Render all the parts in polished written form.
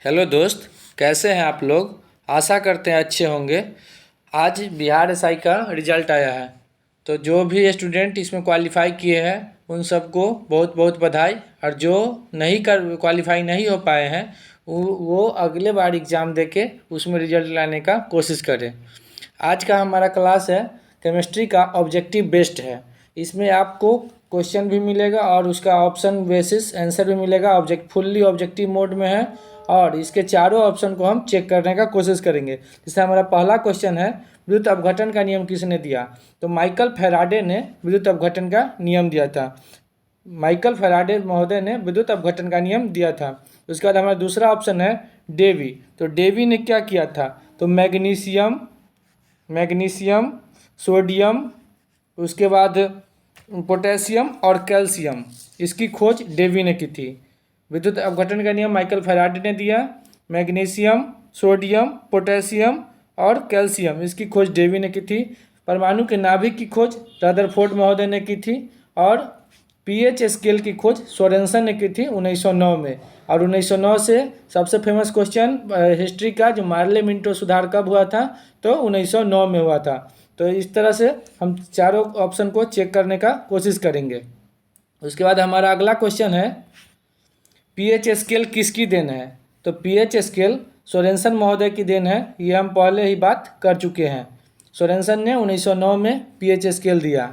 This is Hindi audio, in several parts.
हेलो दोस्त, कैसे हैं आप लोग। आशा करते हैं अच्छे होंगे। आज बिहार एसआई का रिजल्ट आया है, तो जो भी स्टूडेंट इसमें क्वालिफाई किए हैं उन सबको बहुत बहुत बधाई। और जो नहीं कर क्वालिफाई नहीं हो पाए हैं वो अगले बार एग्ज़ाम देके उसमें रिजल्ट लाने का कोशिश करें। आज का हमारा क्लास है केमिस्ट्री का ऑब्जेक्टिव बेस्ड है। इसमें आपको क्वेश्चन भी मिलेगा और उसका ऑप्शन बेसिस आंसर भी मिलेगा। फुल्ली ऑब्जेक्टिव मोड में है और इसके चारों ऑप्शन को हम चेक करने का कोशिश करेंगे। जैसे हमारा पहला क्वेश्चन है, विद्युत अपघटन का नियम किसने दिया। तो माइकल फैराडे ने विद्युत अपघटन का नियम दिया था। माइकल फैराडे महोदय ने विद्युत अपघटन का नियम दिया था। उसके बाद हमारा दूसरा ऑप्शन है डेवी। तो डेवी ने क्या किया था। तो मैग्नीशियम, सोडियम, उसके बाद पोटेशियम और कैल्शियम, इसकी खोज डेवी ने की थी। विद्युत अपघटन का नियम माइकल फैराडे ने दिया। मैग्नीशियम, सोडियम, पोटेशियम और कैल्शियम, इसकी खोज डेवी ने की थी। परमाणु के नाभिक की खोज रदरफोर्ड महोदय ने की थी। और पीएच स्केल की खोज सोरेनसन ने की थी 1909 में। और 1909 से सबसे फेमस क्वेश्चन हिस्ट्री का, जो मार्ले मिंटो सुधार कब हुआ था, तो 1909 में हुआ था। तो इस तरह से हम चारों ऑप्शन को चेक करने का कोशिश करेंगे। उसके बाद हमारा अगला क्वेश्चन है, पीएच स्केल किसकी देन है। तो पीएच स्केल सोरेनसन महोदय की देन है। ये हम पहले ही बात कर चुके हैं। सोरेनसन ने 1909 में पीएच स्केल दिया।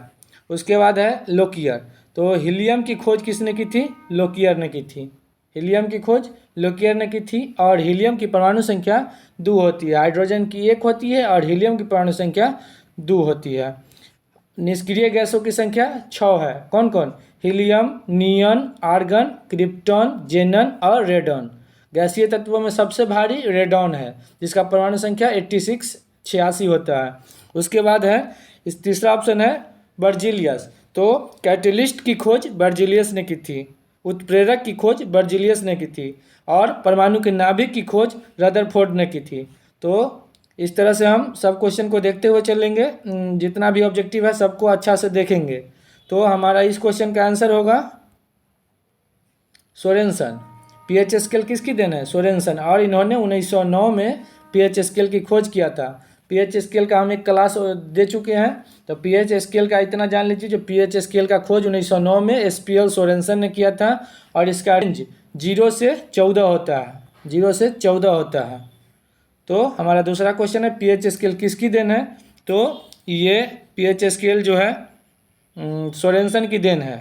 उसके बाद है लोकियर। तो हीलियम की खोज किसने की थी। लोकियर ने की थी। हीलियम की खोज लोकियर ने की थी। और हीलियम की परमाणु संख्या 2 होती है। हाइड्रोजन की 1 होती है और हीलियम की परमाणु संख्या 2 होती है। निष्क्रिय गैसों की संख्या 6 है। कौन कौन। हीलियम, नियन, आर्गन, क्रिप्टॉन, जेनन और रेडॉन। गैसीय तत्वों में सबसे भारी रेडॉन है, जिसका परमाणु संख्या 86 होता है। उसके बाद है इस तीसरा ऑप्शन है बर्जीलियस। तो कैटलिस्ट की खोज बर्जीलियस ने की थी। उत्प्रेरक की खोज बर्जीलियस ने की थी। और परमाणु के नाभिक की खोज रदरफोर्ड ने की थी। तो इस तरह से हम सब क्वेश्चन को देखते हुए चलेंगे। जितना भी ऑब्जेक्टिव है सबको अच्छा से देखेंगे। तो हमारा इस क्वेश्चन का आंसर होगा सोरेनसन। पीएच स्केल किसकी देन है। सोरेनसन। और इन्होंने 1909 में पीएच स्केल की खोज किया था। पीएच स्केल का हम एक क्लास दे चुके हैं। तो पीएच स्केल का इतना जान लीजिए, जो पीएच स्केल का खोज 1909 में एसपीएल सोरेनसन ने किया था। और इसका रेंज 0 से 14 होता है। 0 से 14 होता है। तो हमारा दूसरा क्वेश्चन है, पीएच स्केल किसकी देन है। तो ये पीएच स्केल जो है सोरेनसन की देन है।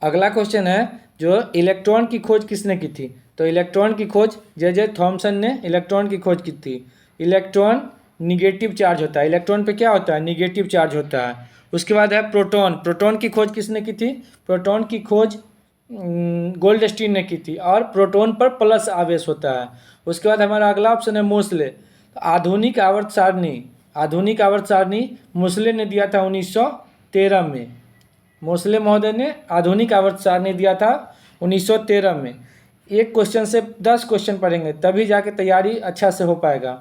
अगला क्वेश्चन है, जो इलेक्ट्रॉन की खोज किसने की थी। तो इलेक्ट्रॉन की खोज जे थॉमसन ने इलेक्ट्रॉन की खोज की थी। इलेक्ट्रॉन निगेटिव चार्ज होता है। इलेक्ट्रॉन पे क्या होता है, निगेटिव चार्ज होता है। उसके बाद है प्रोटॉन। प्रोटॉन की खोज किसने की थी। प्रोटॉन की खोज गोल्डस्टीन ने की थी। और प्रोटॉन पर प्लस आवेश होता है। उसके बाद हमारा अगला ऑप्शन है मोस्ले। आधुनिक आवर्त सारणी मोस्ले ने दिया था 1913 में। मोस्ले महोदय ने आधुनिक आवर्त सारणी दिया था 1913 में। एक क्वेश्चन से 10 क्वेश्चन पढ़ेंगे तभी जाके तैयारी अच्छा से हो पाएगा।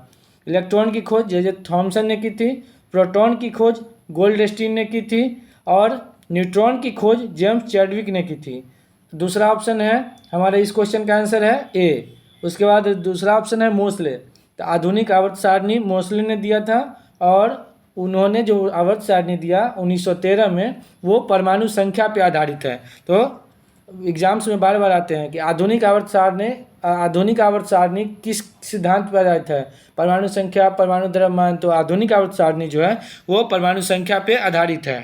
इलेक्ट्रॉन की खोज जे थॉमसन ने की थी। प्रोटॉन की खोज गोल्डस्टीन ने की थी। और न्यूट्रॉन की खोज जेम्स चैडविक ने की थी। दूसरा ऑप्शन है हमारे इस क्वेश्चन का आंसर है ए। उसके बाद दूसरा ऑप्शन है मोस्ले। तो आधुनिक आवर्त सारणी मोस्ले ने दिया था। और उन्होंने जो आवर्त सारणी दिया 1913 में, वो परमाणु संख्या पे आधारित है। तो एग्जाम्स में बार बार आते हैं कि आधुनिक आवर्त सारणी किस सिद्धांत पर आधारित है। परमाणु संख्या, परमाणु द्रव्यमान। तो आधुनिक आवर्त सारणी जो है वो परमाणु संख्या पे आधारित है।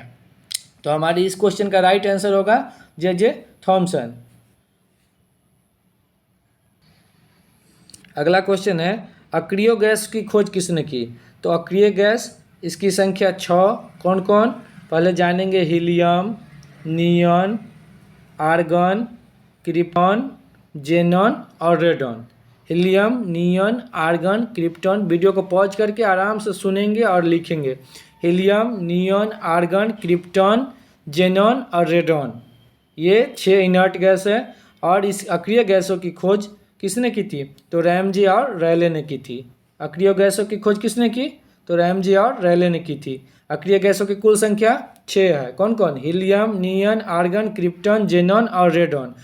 तो हमारी इस क्वेश्चन का राइट आंसर होगा जे थॉमसन। अगला क्वेश्चन है, अक्रिय गैस की खोज किसने की। तो अक्रिय गैस, इसकी संख्या 6। कौन कौन, पहले जानेंगे। Helium, neon, argon, krypton, xenon और radon. Helium, neon, argon, krypton. Video को पॉज करके आराम से सुनेंगे और लिखेंगे। Helium, neon, argon, krypton, xenon और रेडॉन, ये 6 इनर्ट गैस है। और इस अक्रिय गैसों की खोज किसने की थी। तो रैमजे और रैले ने की थी। अक्रिय गैसों की खोज किसने की। तो रैमजे और रैले ने की थी। अक्रिय गैसों की कुल संख्या 6 है। कौन कौन, हीलियम, नियन, आर्गन, क्रिप्टॉन, जेनॉन और रेडॉन।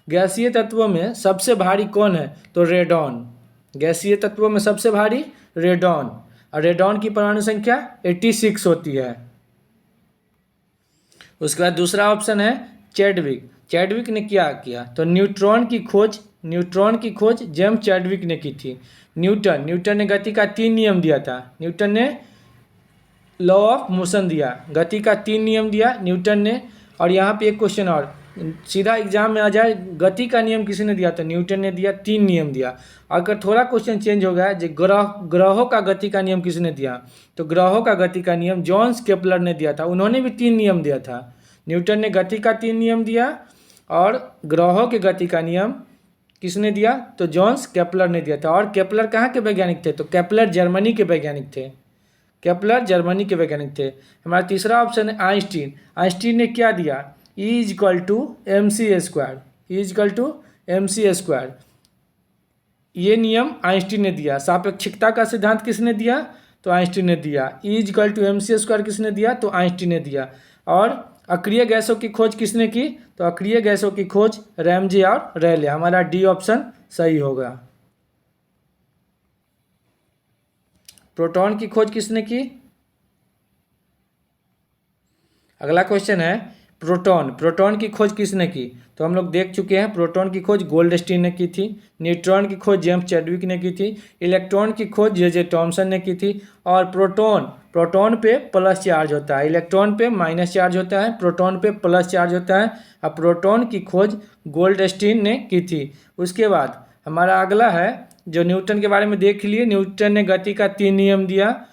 गैसीय तत्वों में सबसे भारी कौन है? तो रेडॉन। गैसीय तत्वों में सबसे भारी रेडॉन, और रेडॉन की परमाणु संख्या 86 होती है। उसके बाद दूसरा ऑप्शन है चैडविक। चैडविक ने क्या किया? तो न्यूट्रॉन की खोज जेम्स चैडविक ने की थी। न्यूटन ने गति का 3 नियम दिया था। न्यूटन ने लॉ ऑफ मोशन दिया, गति का 3 नियम दिया न्यूटन ने। और यहाँ पे एक क्वेश्चन और सीधा एग्जाम में आ जाए, गति का नियम किसी ने दिया? तो न्यूटन ने दिया, 3 नियम दिया। अगर थोड़ा क्वेश्चन चेंज हो गया, जो ग्रहों का गति का नियम किसने दिया? तो ग्रहों का गति का नियम जॉन्स केपलर ने दिया था। उन्होंने भी 3 नियम दिया था। न्यूटन ने गति का 3 नियम दिया, और ग्रहों के गति का नियम किसने दिया? तो जॉन्स केपलर ने दिया था। और केपलर कहाँ के वैज्ञानिक थे? तो केपलर जर्मनी के वैज्ञानिक थे। केपलर जर्मनी के वैज्ञानिक थे। हमारा तीसरा ऑप्शन है आइंस्टीन। आइंस्टीन ने क्या दिया? E=mc²। E=mc²। ये नियम आइंस्टीन ने दिया। सापेक्षिकता का सिद्धांत किसने दिया? तो आइंस्टीन ने दिया। E=mc² किसने दिया? तो आइंस्टीन ने दिया। और अक्रिय गैसों की खोज किसने की? तो अक्रिय गैसों की खोज रैमजे और रेले। हमारा डी ऑप्शन सही होगा। प्रोटॉन की खोज किसने की? अगला क्वेश्चन है प्रोटॉन की खोज किसने की? तो हम लोग देख चुके हैं, प्रोटॉन की खोज गोल्डस्टीन ने की थी। न्यूट्रॉन की खोज जेम्स चैडविक ने की थी। इलेक्ट्रॉन की खोज जे टॉमसन ने की थी। और प्रोटॉन पे प्लस चार्ज होता है, इलेक्ट्रॉन पे माइनस चार्ज होता है, प्रोटॉन पे प्लस चार्ज होता है। और प्रोटॉन की खोज गोल्डस्टीन ने की थी। उसके बाद हमारा अगला है, जो न्यूटन के बारे में देख लिए, न्यूटन ने गति का 3 नियम दिया।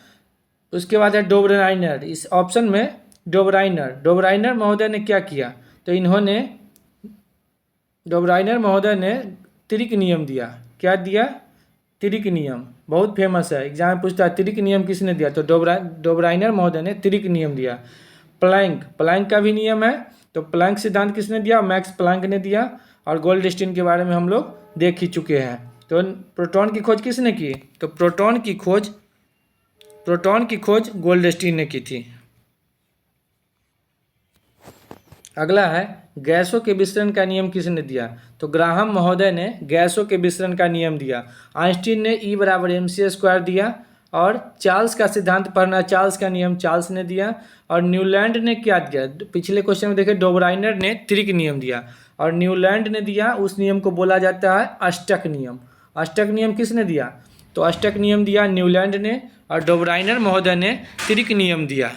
उसके बाद है डोबराइनर। इस ऑप्शन में डोबराइनर महोदय ने क्या किया? तो डोबराइनर महोदय ने त्रिक नियम दिया। क्या दिया? त्रिक नियम, बहुत फेमस है, एग्जाम में पूछता है त्रिक नियम किसने दिया? तो डोबराइनर महोदय ने त्रिक नियम दिया। प्लैंक का भी नियम है, तो प्लैंक सिद्धांत किसने दिया? मैक्स प्लैंक ने दिया। और गोल्डस्टीन के बारे में हम लोग देख ही चुके हैं। तो प्रोटॉन की खोज किसने की? तो प्रोटॉन की खोज गोल्डस्टीन ने की थी। अगला है गैसों के विसरण का नियम किसने दिया? तो ग्राहम महोदय ने गैसों के विसरण का नियम दिया। आइंस्टीन ने E=mc² दिया। और चार्ल्स का सिद्धांत पढ़ना, चार्ल्स का नियम चार्ल्स ने दिया। और न्यूलैंड ने क्या दिया? पिछले क्वेश्चन में देखे, डोबराइनर ने त्रिक नियम दिया, और न्यूलैंड ने दिया, उस नियम को बोला जाता है अष्टक नियम। अष्टक नियम किसने दिया? तो अष्टक नियम दिया न्यूलैंड ने, और डोबराइनर महोदय ने त्रिक नियम दिया।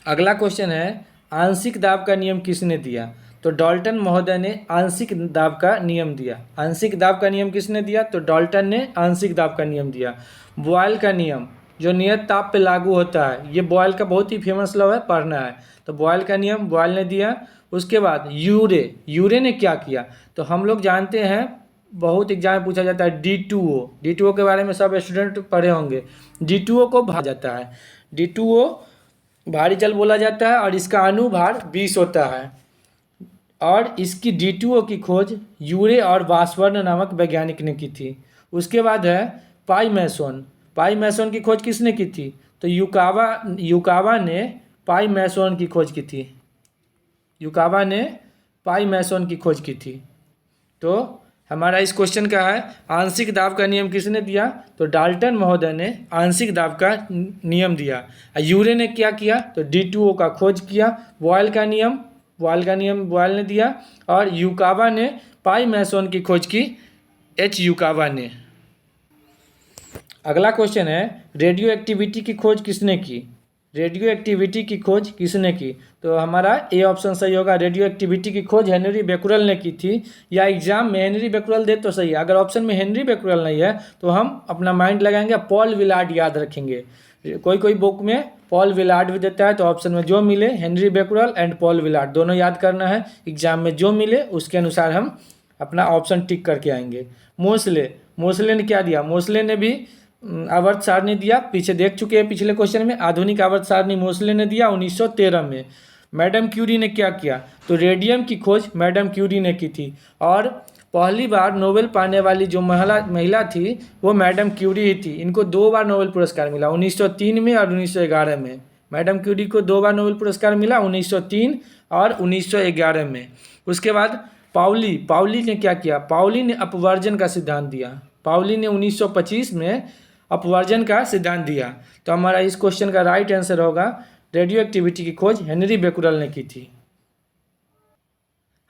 अगला क्वेश्चन है आंशिक दाब का नियम किसने दिया? तो डाल्टन महोदय ने आंशिक दाब का नियम दिया। आंशिक दाब का नियम किसने दिया? तो डाल्टन ने आंशिक दाब का नियम दिया। बॉयल का नियम जो नियत ताप पे लागू होता है, ये बॉयल का बहुत ही फेमस लॉ है, पढ़ना है। तो बॉयल का नियम बॉयल ने दिया। उसके बाद यूरे ने क्या किया? तो हम लोग जानते हैं, बहुत एग्जाम में पूछा जाता है D2O के बारे में सब स्टूडेंट पढ़े होंगे। D2O को भाग जाता है, D2O भारी जल बोला जाता है, और इसका अनुभार 20 होता है। और इसकी D2O की खोज यूरे और वासवर्न नामक वैज्ञानिक ने की थी। उसके बाद है पाई मैसोन की खोज किसने की थी? तो युकावा ने पाई मैसोन की खोज की थी। युकावा ने पाई मैसोन की खोज की थी। तो हमारा इस क्वेश्चन का है आंशिक दाब का नियम किसने दिया? तो डाल्टन महोदय ने आंशिक दाब का नियम दिया। यूरे ने क्या किया? तो D2O का खोज किया। बॉयल का नियम बॉयल ने दिया। और युकावा ने पाई मैसोन की खोज की, युकावा ने। अगला क्वेश्चन है रेडियो एक्टिविटी की खोज किसने की? तो हमारा ए ऑप्शन सही होगा। रेडियो एक्टिविटी की खोज हेनरी बेक्यूरेल ने की थी। या एग्जाम में हेनरी बेक्यूरेल दे तो सही है, अगर ऑप्शन में हेनरी बेक्यूरेल नहीं है तो हम अपना माइंड लगाएंगे, पॉल विलार्ड याद रखेंगे। कोई बुक में पॉल विलार्ड भी देता है, तो ऑप्शन में जो मिले Henry Becquerel and Paul Willard दोनों याद करना है। एग्जाम में जो मिले उसके अनुसार हम अपना ऑप्शन टिक करके आएंगे। मोसले ने क्या दिया? मोसले ने भी आवर्त सारणी दिया, पीछे देख चुके हैं पिछले क्वेश्चन में। आधुनिक आवर्त सारणी मोसले ने दिया 1913 में। मैडम क्यूरी ने क्या किया? तो रेडियम की खोज मैडम क्यूरी ने की थी। और पहली बार नोबेल पाने वाली जो महिला थी वो मैडम क्यूरी ही थी। इनको 2 बार नोबेल पुरस्कार मिला, 1903 में और 1911 में। मैडम क्यूरी को 2 बार नोबेल पुरस्कार मिला, 1903 और 1911 में। उसके बाद पाउली पाउली ने क्या किया? पाउली ने अपवर्जन का सिद्धांत दिया। पाउली ने 1925 में अपवर्जन का सिद्धांत दिया। तो हमारा इस क्वेश्चन का राइट आंसर होगा रेडियो एक्टिविटी की खोज हेनरी बेकुरल ने की थी।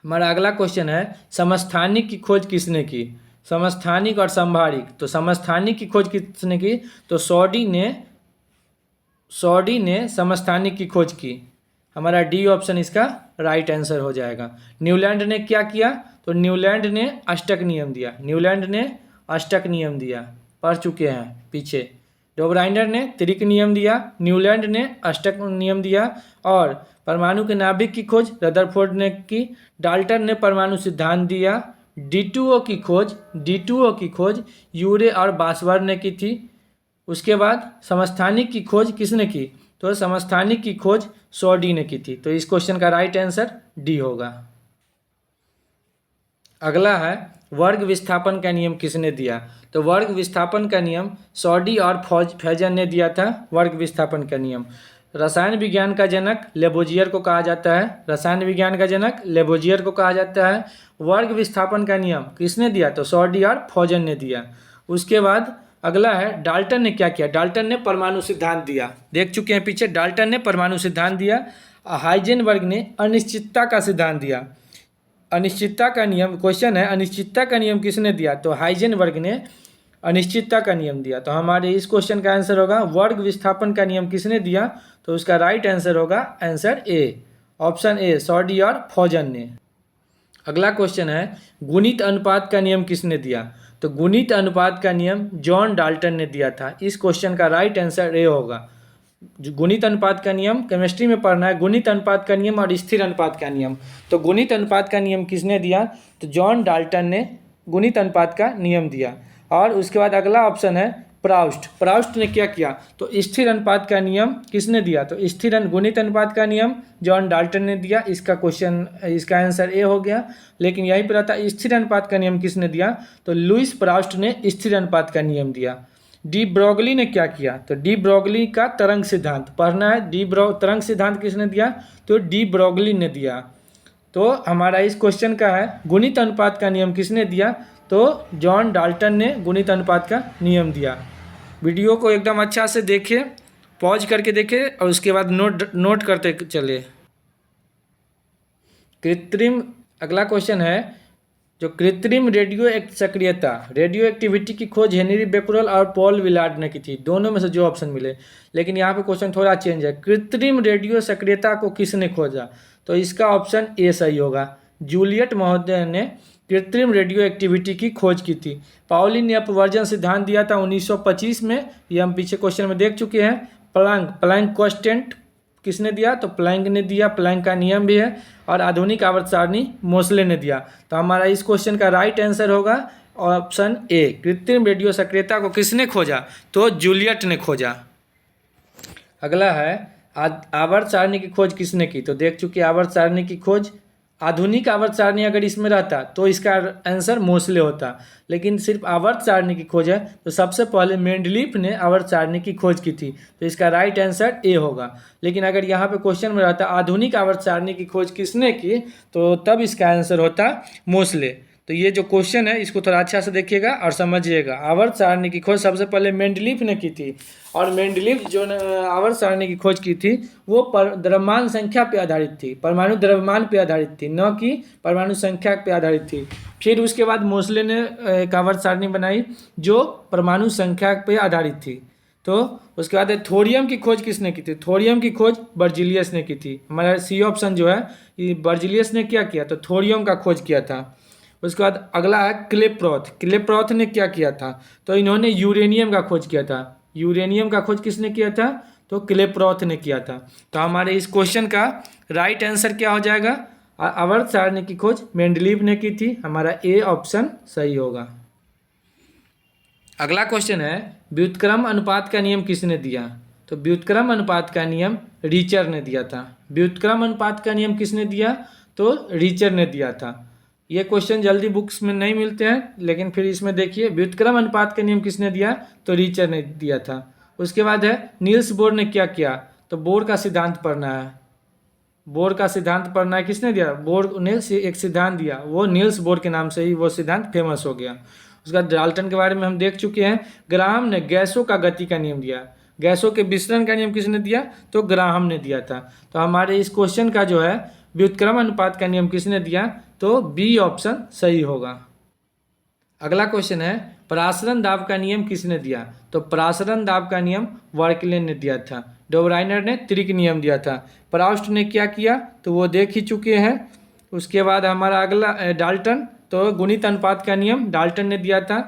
हमारा अगला क्वेश्चन है समस्थानिक की खोज किसने की? समस्थानिक और संभारिक। तो समस्थानिक की खोज किसने की? तो सॉडी ने समस्थानिक की खोज की। हमारा डी ऑप्शन इसका राइट आंसर हो जाएगा। न्यूलैंड ने क्या किया? तो न्यूलैंड ने अष्टक नियम दिया। न्यूलैंड ने अष्टक नियम दिया, पढ़ चुके हैं पीछे। डोब्राइनर ने त्रिक नियम दिया, न्यूलैंड ने अष्टक नियम दिया। और परमाणु के नाभिक की खोज रदरफोर्ड ने की। डाल्टन ने परमाणु सिद्धांत दिया। D2O की खोज यूरे और बासवर्ड ने की थी। उसके बाद समस्थानिक की खोज किसने की? तो समस्थानिक की खोज सॉडी ने की थी। तो इस क्वेश्चन का राइट आंसर डी होगा। अगला है वर्ग विस्थापन का नियम किसने दिया? तो वर्ग विस्थापन का नियम सॉडी और फेजन ने दिया था। वर्ग विस्थापन का नियम रसायन विज्ञान का जनक लेबोजियर को कहा जाता है। रसायन विज्ञान का जनक लेबोजियर को कहा जाता है। वर्ग विस्थापन का नियम किसने दिया? तो सॉडी और फॉजन ने दिया। उसके बाद अगला है डाल्टन ने क्या किया? डाल्टन ने परमाणु सिद्धांत दिया। देख चुके हैं पीछे, डाल्टन ने परमाणु सिद्धांत दिया। हाइजेनबर्ग ने अनिश्चितता का सिद्धांत दिया। अनिश्चितता का नियम, क्वेश्चन है अनिश्चितता का नियम किसने दिया? तो हाइजेनबर्ग ने अनिश्चितता का नियम दिया। तो हमारे इस क्वेश्चन का आंसर होगा वर्ग विस्थापन का नियम किसने दिया? तो उसका राइट आंसर होगा आंसर ए, ऑप्शन ए, सॉडी और फॉजन ने। अगला क्वेश्चन है गुणित अनुपात का नियम किसने दिया? तो गुणित अनुपात का नियम जॉन डाल्टन ने दिया था। इस क्वेश्चन का राइट आंसर ए होगा। गुणित अनुपात का नियम केमिस्ट्री में पढ़ना है, गुणित अनुपात का नियम और स्थिर अनुपात का नियम। तो गुणित अनुपात का नियम किसने दिया? तो जॉन डाल्टन ने गुणित अनुपात का नियम दिया। और उसके बाद अगला ऑप्शन है प्राउस्ट। प्राउस्ट ने क्या किया? तो स्थिर अनुपात का नियम किसने दिया? तो गुणित अनुपात का नियम जॉन डाल्टन ने दिया। इसका आंसर ए हो गया। लेकिन यहीं पर आता स्थिर अनुपात का नियम किसने दिया? तो लुईस प्राउस्ट ने स्थिर अनुपात का नियम दिया। डी ब्रोगली ने क्या किया? तो डी ब्रोगली का तरंग सिद्धांत पढ़ना है। तरंग सिद्धांत किसने दिया? तो डी ब्रोगली ने दिया। तो हमारा इस क्वेश्चन का है गुणित अनुपात का नियम किसने दिया? तो जॉन डाल्टन ने गुणित अनुपात का नियम दिया। वीडियो को एकदम अच्छा से देखें, पॉज करके देखें और उसके बाद नोट करते चले। अगला क्वेश्चन है जो कृत्रिम सक्रियता रेडियो एक्टिविटी की खोज हेनरी बेकुरल और पॉल विलार्ड ने की थी। दोनों में से जो ऑप्शन मिले, लेकिन यहाँ पे क्वेश्चन थोड़ा चेंज है। कृत्रिम रेडियो सक्रियता को किसने खोजा? तो इसका ऑप्शन ए सही होगा। जूलियट महोदय ने कृत्रिम रेडियो एक्टिविटी की खोज की थी। पाउली ने अपवर्जन सिद्धांत दिया था 1925 में। ये हम पीछे क्वेश्चन में देख चुके हैं। प्लैंक कांस्टेंट किसने दिया? तो प्लैंक ने दिया। प्लैंक का नियम भी है। और आधुनिक आवर्त सारणी मोसले ने दिया। तो हमारा इस क्वेश्चन का राइट आंसर होगा ऑप्शन ए। कृत्रिम रेडियो सक्रियता को किसने खोजा? तो जूलियट ने खोजा। अगला है आवर्त सारणी की खोज किसने की? तो देख चुके आवर्त सारणी की खोज। आधुनिक आवर्त सारणी अगर इसमें रहता तो इसका आंसर मोसले होता, लेकिन सिर्फ आवर्त सारणी की खोज है तो सबसे पहले मेंडलीफ ने आवर्त सारणी की खोज की थी। तो इसका राइट आंसर ए होगा। लेकिन अगर यहाँ पे क्वेश्चन में रहता आधुनिक आवर्त सारणी की खोज किसने की, तो तब इसका आंसर होता मोसले। तो ये जो क्वेश्चन है इसको थोड़ा अच्छा से देखिएगा और समझिएगा। आवर्त सारणी की खोज सबसे पहले मेंडलीफ ने की थी। और मेंडलीफ जो आवर्त सारणी की खोज की थी वो द्रव्यमान संख्या पे आधारित थी, परमाणु द्रव्यमान पे आधारित थी, न कि परमाणु संख्या पे आधारित थी। फिर उसके बाद मोसले ने एक आवर्त सारणी बनाई जो परमाणु संख्या पे आधारित थी। तो उसके बाद थोरियम की खोज किसने की थी? थोरियम की खोज बर्जिलियस ने की थी। हमारा सी ऑप्शन जो है ये बर्जिलियस ने क्या किया? तो थोरियम का खोज किया था। उसके बाद अगला है क्लेप्रोथ। क्लेप्रोथ ने क्या किया था? तो इन्होंने यूरेनियम का खोज किया था। यूरेनियम का खोज किसने किया था? तो क्लेप्रोथ ने किया था। तो हमारे इस क्वेश्चन का राइट आंसर क्या हो जाएगा? आवर्त सारणी की खोज मेंडलीव ने की थी। हमारा ए ऑप्शन सही होगा। अगला क्वेश्चन है व्युत्क्रम अनुपात का नियम किसने दिया? तो व्युत्क्रम अनुपात का नियम रीचर ने दिया था। व्युत्क्रम अनुपात का नियम किसने दिया? तो रीचर ने दिया था। ये क्वेश्चन जल्दी बुक्स में नहीं मिलते हैं, लेकिन फिर इसमें देखिए व्युत्क्रम अनुपात का नियम किसने दिया? तो रीचर ने दिया था। उसके बाद है नील्स बोर ने क्या किया? तो बोर का सिद्धांत पढ़ना है। बोर का सिद्धांत पढ़ना है, किसने दिया? बोर ने एक सिद्धांत दिया, वो नील्स बोर के नाम से ही वो सिद्धांत फेमस हो गया। उसका डाल्टन के बारे में हम देख चुके हैं। ग्राहम ने गैसों का गति का नियम दिया। गैसों के विसरण का नियम किसने दिया? तो ग्राहम ने दिया था। तो हमारे इस क्वेश्चन का जो है व्युत्क्रम अनुपात का नियम किसने दिया? तो बी ऑप्शन सही होगा। अगला क्वेश्चन है परासरण दाब का नियम किसने दिया? तो परासरण दाब का नियम वर्कलेन ने दिया था। डोबराइनर ने त्रिक नियम दिया था। प्राउस्ट ने क्या किया? तो वो देख ही चुके हैं। उसके बाद हमारा अगला डाल्टन, तो गुणित अनुपात का नियम डाल्टन ने दिया था।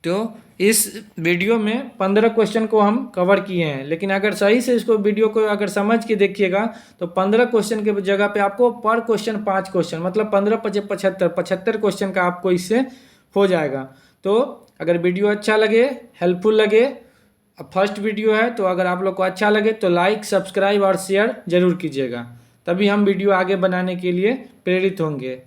तो इस वीडियो में 15 क्वेश्चन को हम कवर किए हैं, लेकिन अगर सही से इसको वीडियो को अगर समझ के देखिएगा तो 15 क्वेश्चन के जगह पे आपको पर क्वेश्चन 5 क्वेश्चन, मतलब 15 × 75 क्वेश्चन का आपको इससे हो जाएगा। तो अगर वीडियो अच्छा लगे, हेल्पफुल लगे, फर्स्ट वीडियो है, तो अगर आप लोग को अच्छा लगे तो लाइक, सब्सक्राइब और शेयर जरूर कीजिएगा, तभी हम वीडियो आगे बनाने के लिए प्रेरित होंगे।